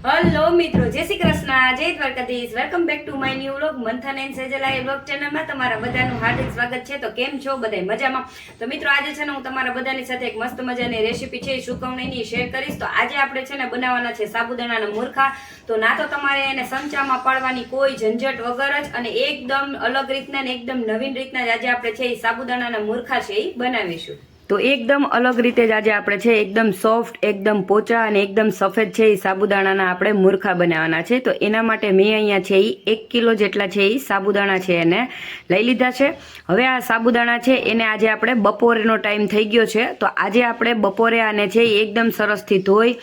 Hello મિત્રો, જય શ્રી કૃષ્ણ, જય Dwarkadhish. Welcome back to my new vlog મંથન એન્ડ સેજલાઈ વ્લોગ ચેનલમાં તમારા બધાનું હાર્દિક સ્વાગત છે. તો કેમ છો બધા? મજામાં? તો મિત્રો આજે છે ને હું તમારા બધાની સાથે એક મસ્ત મજાની રેસીપી છે સુકવણીની શેર કરીશ. તો આજે આપણે છે ને બનાવવાના છે સાબુદાણાના મુરખા. તો ના તો તમારે એને સંચામાં પાડવાની કોઈ ઝંઝટ વગર જ અને એકદમ અલગ રીતના ને એકદમ નવીન રીતના જ આજે આપણે છે એ સાબુદાણાના મુરખા છે એ બનાવીશું. તો એકદમ અલગ રીતે જ આજે આપણે છે એકદમ સોફ્ટ, એકદમ પોચા અને એકદમ સફેદ છે એ સાબુદાણાના આપણે મુરખા બનાવવાના છે. તો એના માટે મેં અહીંયા છે એ 1 કિલો જેટલા છે એ સાબુદાણા છે એને લઈ લીધા છે. હવે આ સાબુદાણા છે એને આજે આપણે બપોરેનો ટાઈમ થઈ ગયો છે. તો આજે આપણે બપોરે આને છે એ એકદમ સરસથી ધોઈ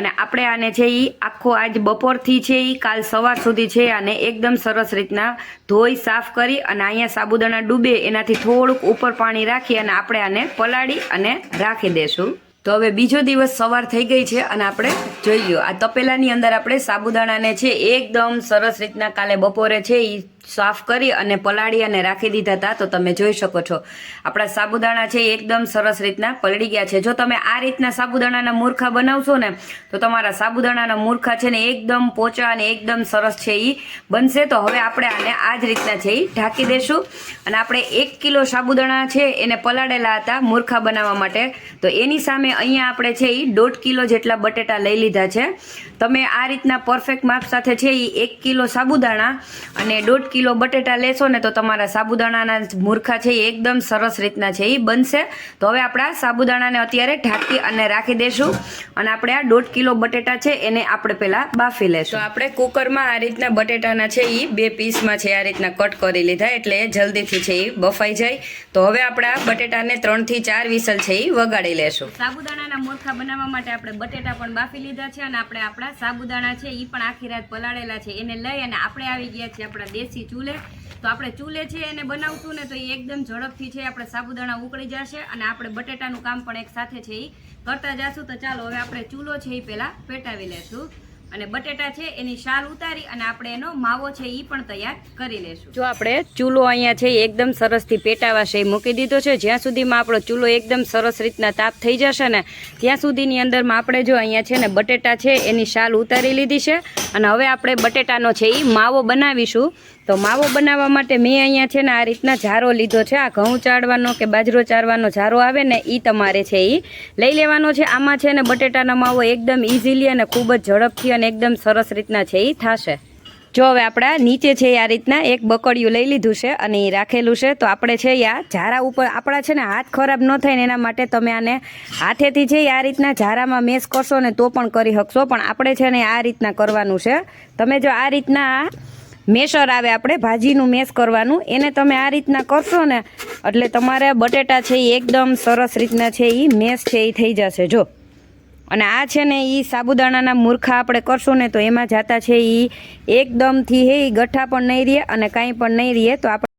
અને આપણે આને છે એ આખો આજ બપોરથી છે એ કાલ સવાર સુધી છે આને એકદમ સરસ રીતના ધોઈ સાફ કરી અને અહીંયા સાબુદાણા ડૂબે એનાથી થોડુંક ઉપર પાણી રાખી અને આપણે આને પલાળી અને રાખી દેશું. તો હવે બીજો દિવસ સવાર થઈ ગઈ છે અને આપણે જોઈ લો આ તપેલાની અંદર આપણે સાબુદાણાને છે એકદમ સરસ રીતના કાલે બપોરે છે એ સાફ કરી અને પલાળી અને રાખી દીધા હતા. તો તમે જોઈ શકો છો આપણા સાબુદાણા છે એકદમ સરસ રીતના પલળી ગયા છે. જો તમે આ રીતના સાબુદાણાના મુરખા બનાવશો ને તો તમારા સાબુદાણાના મુરખા છે ને એકદમ પોચા અને એકદમ સરસ છે એ બનશે. તો હવે આપણે આને આ જ રીતના છે એ ઢાંકી દેશું અને આપણે 1 કિલો સાબુદાણા છે એને પલાળેલા હતા મુરખા બનાવવા માટે. તો એની સામે અહીંયા આપણે છે એ 1.5 કિલો જેટલા બટેટા લઈ લીધા છે. તમે આ રીતના પરફેક્ટ માપ સાથે છે એ 1 કિલો સાબુદાણા અને 1.5 કિલો બટેટા લેશો ને તો તમારા સાબુદાણાના મુરખા છે એ એકદમ સરસ રીતના છે એ બનશે. તો હવે આપણા સાબુદાણાને અત્યારે ઢાંકી અને રાખી દેશું અને આપણે આ 1.5 કિલો બટેટા છે એને આપણે પહેલા બાફી લેશું. તો આપણે કુકરમાં આ રીતના બટેટાના છે એ 2 પીસમાં છે આ રીતના કટ કરી લીધા એટલે જલ્દીથી છે એ બફાઈ જાય. તો હવે આપણે આ બટેટાને 3 થી 4 વિસલ છે એ વગાડી લેશું. સાબુદાણાના મુરખા બનાવવા માટે આપણે બટેટા પણ બાફી લીધા છે અને આપણે આપણા સાબુદાણા છે એ પણ આખી રાત પલાળેલા છે એને લઈ અને આપણે આવી ગયા છે આપણા દેશી ચૂલે. તો આપણે ચૂલે છે એને બનાવશું ને તો એ એકદમ ઝડપથી છે આપણે સાબુદાણા ઉકળી જશે અને આપણે બટેટાનું કામ પણ એક સાથે છે એ કરતા જશું. તો ચાલો હવે આપણે ચૂલો છે એ પહેલાં પેટાવી લેશું અને બટેટા છે એની શાલ ઉતારી અને આપણે એનો માવો છે એ પણ તૈયાર કરી લેશું. જો આપણે ચૂલો અહીંયા છે એકદમ સરસથી પેટાવા છે મૂકી દીધો છે. જ્યાં સુધીમાં આપણો ચૂલો એકદમ સરસ રીતના તાપ થઈ જશે ને ત્યાં સુધીની અંદરમાં આપણે જો અહીંયા છે ને બટેટા છે એની શાલ ઉતારી લીધી છે અને હવે આપણે બટેટાનો છે એ માવો બનાવીશું. તો માવો બનાવવા માટે મેં અહીંયા છે ને આ રીતના જારો લીધો છે. આ ઘઉં ચાળવાનો કે બાજરો ચાળવાનો જારો આવે ને એ તમારે છે એ લઈ લેવાનો છે. આમાં છે ને બટેટાનો માવો એકદમ ઇઝીલી અને ખૂબ જ ઝડપથી અને એકદમ સરસ રીતના છે એ થશે. જો હવે આપણા નીચે છે આ રીતના એક બકડિયું લઈ લીધું છે અને એ રાખેલું છે. તો આપણે છે આ ઝારા ઉપર આપણા છે ને હાથ ખરાબ ન થાય ને એના માટે તમે આને હાથેથી છે આ રીતના ઝારામાં મેશ કરશો ને તો પણ કરી શકશો, પણ આપણે છે ને આ રીતના કરવાનું છે. તમે જો આ રીતના મેસર આવે આપણે ભાજીનું મેશ કરવાનું એને તમે આ રીતના કરશો ને એટલે તમારે બટેટા છે એ એકદમ સરસ રીતના છે એ મેશ છે એ થઈ જશે. જો અને આ છે ને એ સાબુદાણાના મુરખા આપણે કરશું ને તો એમાં જાતા છે એ એકદમથી હે ગઠ્ઠા પણ નહીં રહે અને કાંઈ પણ નહીં રહે. તો આપણે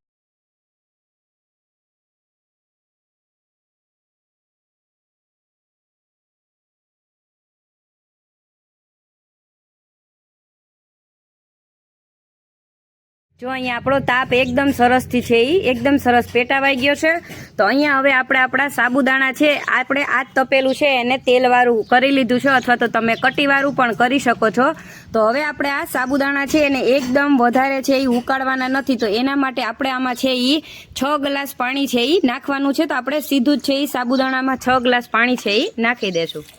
જો અહીંયા આપણો તાપ એકદમ સરસથી છે એ એકદમ સરસ પેટાવાઈ ગયો છે. તો અહીંયા હવે આપણે આપણા સાબુદાણા છે આપણે આ જ તપેલું છે એને તેલવાળું કરી લીધું છે અથવા તો તમે કટીવાળું પણ કરી શકો છો. તો હવે આપણે આ સાબુદાણા છે એને એકદમ વધારે છે એ ઉકાળવાના નથી. તો એના માટે આપણે આમાં છે એ 6 ગ્લાસ પાણી છે એ નાખવાનું છે. તો આપણે સીધું જ છે એ સાબુદાણામાં 6 ગ્લાસ પાણી છે એ નાખી દેશું.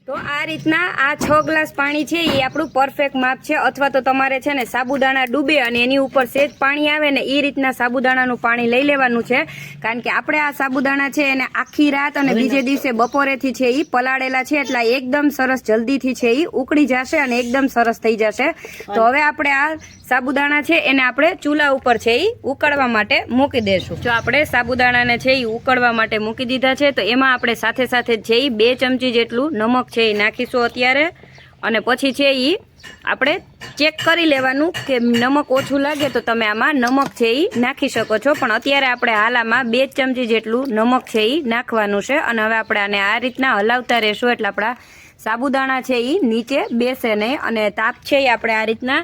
તો આ રીતના આ 6 ગ્લાસ પાણી છે એ આપણું પરફેક્ટ માપ છે. અથવા તો તમારે છે ને સાબુદાણા ડૂબે અને એની ઉપર સેજ પાણી આવે ને એ રીતના સાબુદાણાનું પાણી લઈ લેવાનું છે. કારણ કે આપણે આ સાબુદાણા છે એને આખી રાત અને બીજે દિવસે બપોરેથી છે એ પલાળેલા છે એટલે એકદમ સરસ જલ્દીથી છે એ ઉકળી જશે અને એકદમ સરસ થઈ જશે. તો હવે આપણે આ સાબુદાણા છે એને આપણે ચૂલા ઉપર છે એ ઉકળવા માટે મૂકી દેશું. જો આપણે સાબુદાણાને છે એ ઉકળવા માટે મૂકી દીધા છે તો એમાં આપણે સાથે સાથે છે એ 2 ચમચી જેટલું નમક છે એ નાખીશું અત્યારે અને પછી છે એ આપણે ચેક કરી લેવાનું કે નમક ઓછું લાગે તો તમે આમાં નમક છે એ નાખી શકો છો. પણ અત્યારે આપણે હાલામાં 2 ચમચી જેટલું નમક છે એ નાખવાનું છે અને હવે આપણે આને આ રીતના હલાવતા રહેશું એટલે આપણા સાબુદાણા છે એ નીચે બેસે નહીં અને તાપ છે એ આપણે આ રીતના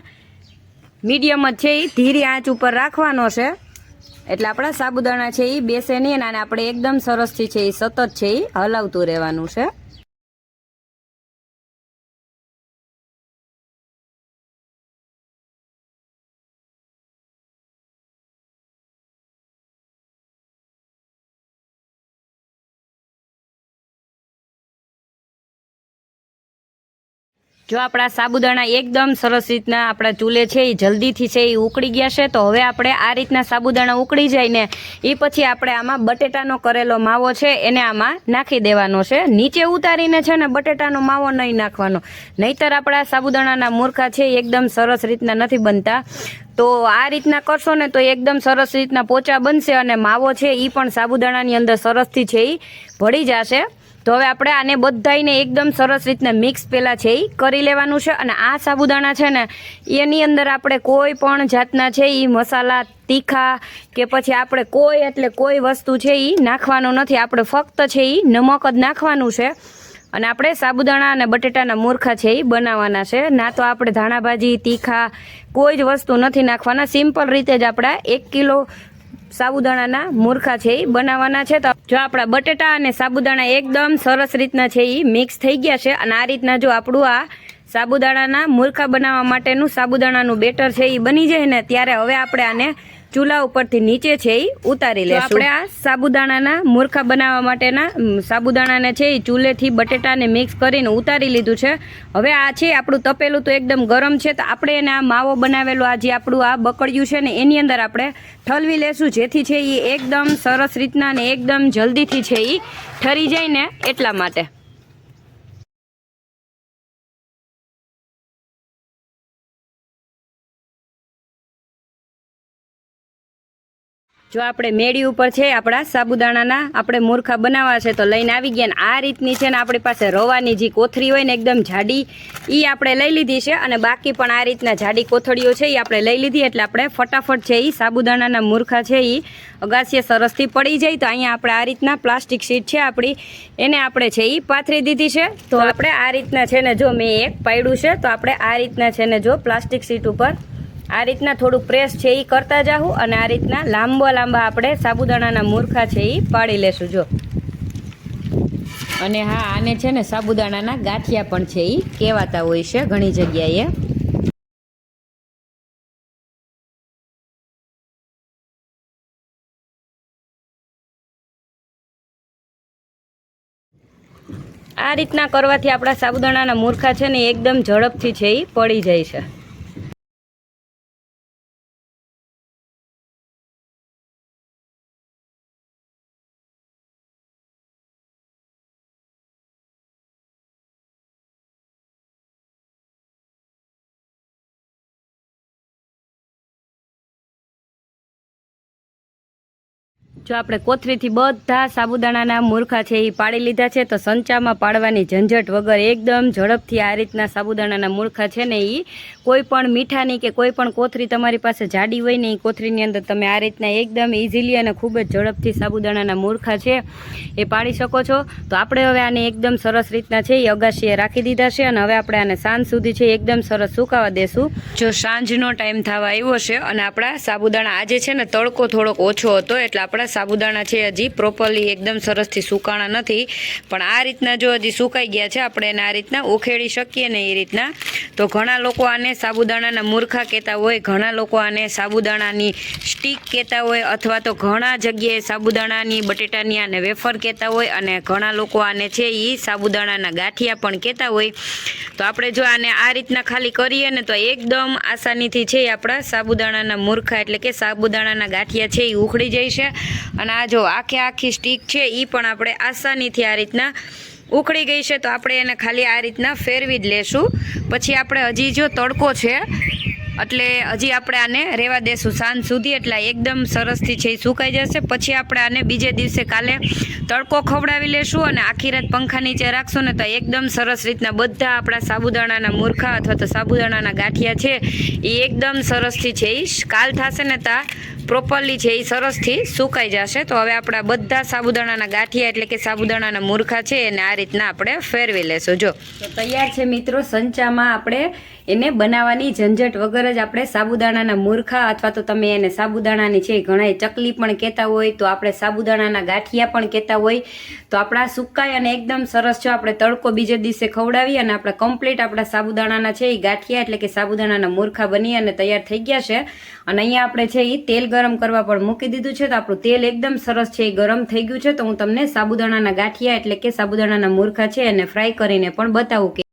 મીડિયમ જ છે એ ધીરી આંચ ઉપર રાખવાનો છે, એટલે આપણા સાબુદાણા છે એ બેસે નહીં અને આપણે એકદમ સરસથી છે એ સતત છે એ હલાવતું રહેવાનું છે. જો આપણા સાબુદાણા એકદમ સરસ રીતના આપણા ચૂલે છે એ જલ્દીથી છે એ ઉકળી ગયા છે. તો હવે આપણે આ રીતના સાબુદાણા ઉકળી જાય ને એ પછી આપણે આમાં બટેટાનો કરેલો માવો છે એને આમાં નાખી દેવાનો છે. નીચે ઉતારીને છે ને બટેટાનો માવો નહીં નાખવાનો, નહીતર આપણા સાબુદાણાના મૂરખા છે એ એકદમ સરસ રીતના નથી બનતા. તો આ રીતના કરશો ને તો એકદમ સરસ રીતના પોચા બનશે અને માવો છે એ પણ સાબુદાણાની અંદર સરસથી છે એ ભળી જશે. તો હવે આપણે આને બધાઈને એકદમ સરસ રીતના મિક્સ પહેલાં છે એ કરી લેવાનું છે. અને આ સાબુદાણા છે ને એની અંદર આપણે કોઈ પણ જાતના છે એ મસાલા તીખા કે પછી આપણે કોઈ વસ્તુ છે એ નાખવાનું નથી. આપણે ફક્ત છે એ નમક જ નાખવાનું છે અને આપણે સાબુદાણા અને બટેટાના મૂરખા છે એ બનાવવાના છે. ના તો આપણે ધાણાભાજી તીખા કોઈ જ વસ્તુ નથી નાખવાના. સિમ્પલ રીતે જ આપણા 1 કિલો સાબુદાણાના મૂરખા છે એ બનાવવાના છે. તો જો આપણા બટેટા અને સાબુદાણા એકદમ સરસ રીતના છે એ મિક્સ થઈ ગયા છે અને આ રીતના જો આપણું આ સાબુદાણાના મૂરખા બનાવવા માટેનું સાબુદાણાનું બેટર છે એ બની જાય ને ત્યારે હવે આપણે આને ચૂલા ઉપરથી નીચે છે એ ઉતારી લઈશું. આપણે આ સાબુદાણાના મૂરખા બનાવવા માટેના સાબુદાણાને છે એ ચૂલેથી બટેટાને મિક્સ કરીને ઉતારી લીધું છે. હવે આ છે આપણું તપેલું તો એકદમ ગરમ છે, તો આપણે એને આ માવો બનાવેલો આ જે આપણું આ બકડિયું છે ને એની અંદર આપણે ઠલવી લેશું, જેથી છે એ એકદમ સરસ રીતના ને એકદમ જલ્દીથી છે એ ઠરી જાય ને એટલા માટે. જો આપણે મેળી ઉપર છે આપણા સાબુદાણાના આપણે મૂરખા બનાવવા છે તો લઈને આવી ગયા. ને આ રીતની છે ને આપણી પાસે રવાની જે કોથળી હોય ને એકદમ જાડી એ આપણે લઈ લીધી છે અને બાકી પણ આ રીતના જાડી કોથળીઓ છે એ આપણે લઈ લીધી. એટલે આપણે ફટાફટ છે એ સાબુદાણાના મૂરખા છે એ અગાસીએ સરસથી પડી જાય. તો અહીંયા આપણે આ રીતના પ્લાસ્ટિક શીટ છે આપણી એને આપણે છે એ પાથરી દીધી છે. તો આપણે આ રીતના છે ને જો મેં એક પાડ્યું છે તો આપણે આ રીતના છે ને જો પ્લાસ્ટિક શીટ ઉપર આ રીતના થોડું પ્રેસ છે એ કરતા જાઉં અને આ રીતના લાંબા આપણે સાબુદાણાના મૂરખા છે એ પાડી લેશું. જો અને હા આને છે ને સાબુદાણાના ગાંઠિયા પણ છે એ કહેવાતા હોય છે ઘણી જગ્યાએ. આ રીતના કરવાથી આપણા સાબુદાણાના મૂરખા છે ને એકદમ ઝડપથી છે એ પડી જાય છે. જો આપણે કોથળીથી બધા સાબુદાણાના મૂરખા છે એ પાડી લીધા છે તો સંચામાં પાડવાની ઝંઝટ વગર એકદમ ઝડપથી આ રીતના સાબુદાણાના મૂરખા છે ને એ કોઈ પણ મીઠાની કે કોઈ પણ કોથળી તમારી પાસે જાડી હોય ને એ કોથળીની અંદર તમે આ રીતના એકદમ ઇઝીલી અને ખૂબ જ ઝડપથી સાબુદાણાના મૂરખા છે એ પાડી શકો છો. તો આપણે હવે આને એકદમ સરસ રીતના છે એ અગાશીએ રાખી દીધા છે અને હવે આપણે આને સાંજ સુધી છે એકદમ સરસ સુકાવા દેશું. જો સાંજનો ટાઈમ થવા આવ્યો છે અને આપણા સાબુદાણા આજે છે ને તડકો થોડોક ઓછો હતો એટલે આપણા સાબુદાણા છે હજી પ્રોપરલી એકદમ સરસથી સુકાણા નથી, પણ આ રીતના જો હજી સુકાઈ ગયા છે આપણે એને આ રીતના ઉખેડી શકીએ ને એ રીતના. તો ઘણા લોકો આને સાબુદાણાના મૂરખા કહેતા હોય, ઘણા લોકો આને સાબુદાણાની સ્ટીક કહેતા હોય અથવા તો ઘણા જગ્યાએ સાબુદાણાની બટેટાની આને વેફર કહેતા હોય અને ઘણા લોકો આને છે એ સાબુદાણાના ગાંઠિયા પણ કહેતા હોય. તો આપણે જો આને આ રીતના ખાલી કરીએ ને તો એકદમ આસાનીથી છે આપણા સાબુદાણાના મૂરખા એટલે કે સાબુદાણાના ગાંઠિયા છે એ ઉખડી જાય છે. અને આ જો આખી સ્ટીક છે એ પણ આપણે આસાનીથી આ રીતના ઉખડી ગઈ છે. તો આપણે એને ખાલી આ રીતના ફેરવી જ લેશું. પછી આપણે હજી જો તડકો છે એટલે હજી આપણે આને રહેવા દેશું સાંજ સુધી, એટલે એકદમ સરસથી છે એ સુકાઈ જશે. પછી આપણે આને બીજે દિવસે કાલે તડકો ખવડાવી લેશું અને આખી રાત પંખા નીચે રાખશું ને તો એકદમ સરસ રીતના બધા આપણા સાબુદાણાના મૂરખા અથવા તો સાબુદાણાના ગાંઠિયા છે એ એકદમ સરસથી છે એ કાલ થશે ને ત્યાં પ્રોપરલી છે એ સરસથી સુકાઈ જશે. તો હવે આપણા બધા સાબુદાણાના ગાંઠિયા એટલે કે સાબુદાણાના મૂરખા છે એને આ રીતના આપણે ફેરવી લેશું. જો તો તૈયાર છે મિત્રો, સંચામાં આપણે એને બનાવવાની ઝંઝટ વગર જ આપણે સાબુદાણાના મૂરખા અથવા તો તમે એને સાબુદાણાની છે ઘણા ચકલી પણ કહેતા હોય, તો આપણે સાબુદાણાના ગાંઠિયા પણ કહેતા હોય. તો આપણા સુકાય અને એકદમ સરસ છે આપણે તડકો બીજે દિવસે ખવડાવી અને આપણે કમ્પ્લીટ આપણા સાબુદાણાના છે એ ગાંઠિયા એટલે કે સાબુદાણાના મૂરખા બની અને તૈયાર થઈ ગયા છે. અને અહીંયા આપણે છે એ તેલ ગરમ કરવા પણ મૂકી દીધું છે. તો આપણું તેલ એકદમ સરસ છે એ ગરમ થઈ ગયું છે. તો હું તમને સાબુદાણાના ગાંઠિયા એટલે કે સાબુદાણાના મૂરખા છે એને ફ્રાય કરીને પણ બતાવું કે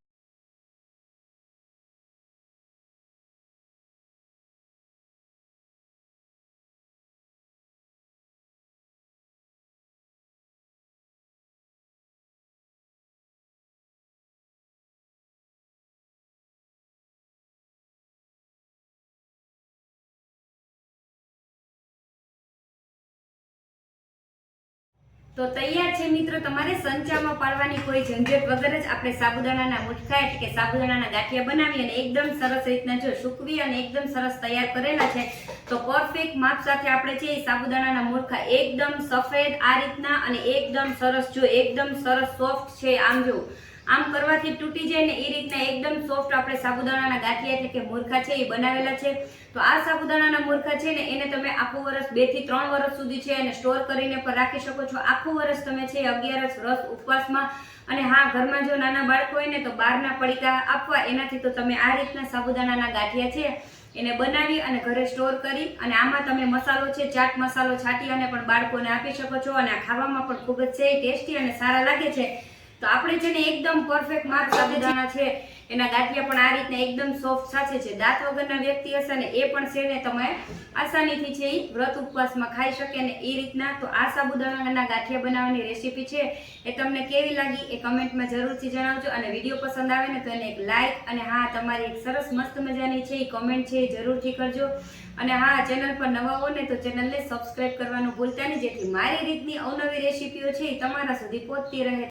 તો તૈયાર છે મિત્રો. તમારે સંચામાં પાડવાની કોઈ ઝંઝટ વગર જ આપણે સાબુદાણાના મુઠ્ઠા એટલે કે સાબુદાણાના ગાંઠિયા બનાવી અને એકદમ સરસ રીતના જો સૂકવી અને એકદમ સરસ તૈયાર કરેલા છે. તો પરફેક્ટ માપ સાથે આપણે છે એ સાબુદાણાના મુઠ્ઠા એકદમ સફેદ આ રીતના અને એકદમ સરસ જો એકદમ સરસ સોફ્ટ છે. આમ જો આમ કરવાથી તૂટી જાય ને એ રીતના એકદમ સોફ્ટ આપણે સાબુદાણાના ગાંઠિયા એટલે કે મૂરખા છે એ બનાવેલા છે. તો આ સાબુદાણાના મૂરખા છે ને એને તમે આખું વર્ષ 2 થી 3 વર્ષ સુધી છે એને સ્ટોર કરીને પણ રાખી શકો છો. આખું વર્ષ તમે છે 11 વ્રત ઉપવાસમાં અને હા ઘરમાં જો નાના બાળકો હોય ને તો બહારના પડીકા આપવા એનાથી તો તમે આ રીતના સાબુદાણાના ગાંઠિયા છે એને બનાવી અને ઘરે સ્ટોર કરી અને આમાં તમે મસાલો છે ચાટ મસાલો છાંટી અને પણ બાળકોને આપી શકો છો. અને આ ખાવામાં પણ ખૂબ જ છે ટેસ્ટી અને સારા લાગે છે. તો આપણે છે ને એકદમ પરફેક્ટ માપ સાબુદાણા છે એના ગાંઠિયા પણ આ રીતના એકદમ સોફ્ટ સાચે છે. દાંત વગરના વ્યક્તિ હશે ને એ પણ છે ને તમે આસાનીથી છે એ વ્રત ઉપવાસમાં ખાઈ શકે ને એ રીતના. તો આ સાબુદાણાના ગાંઠિયા બનાવવાની રેસીપી છે એ તમને કેવી લાગી એ કમેન્ટમાં જરૂરથી જણાવજો. અને વિડીયો પસંદ આવે ને તો એને એક લાઈક અને હા તમારી એક સરસ મસ્ત મજાની છે એ કમેન્ટ છે એ જરૂરથી કરજો. અને હા ચેનલ પર નવા હો ને તો ચેનલને સબસ્ક્રાઈબ કરવાનું ભૂલતા નહીં, જેથી મારી રીતની અવનવી રેસીપીઓ છે એ તમારા સુધી પહોંચતી રહે.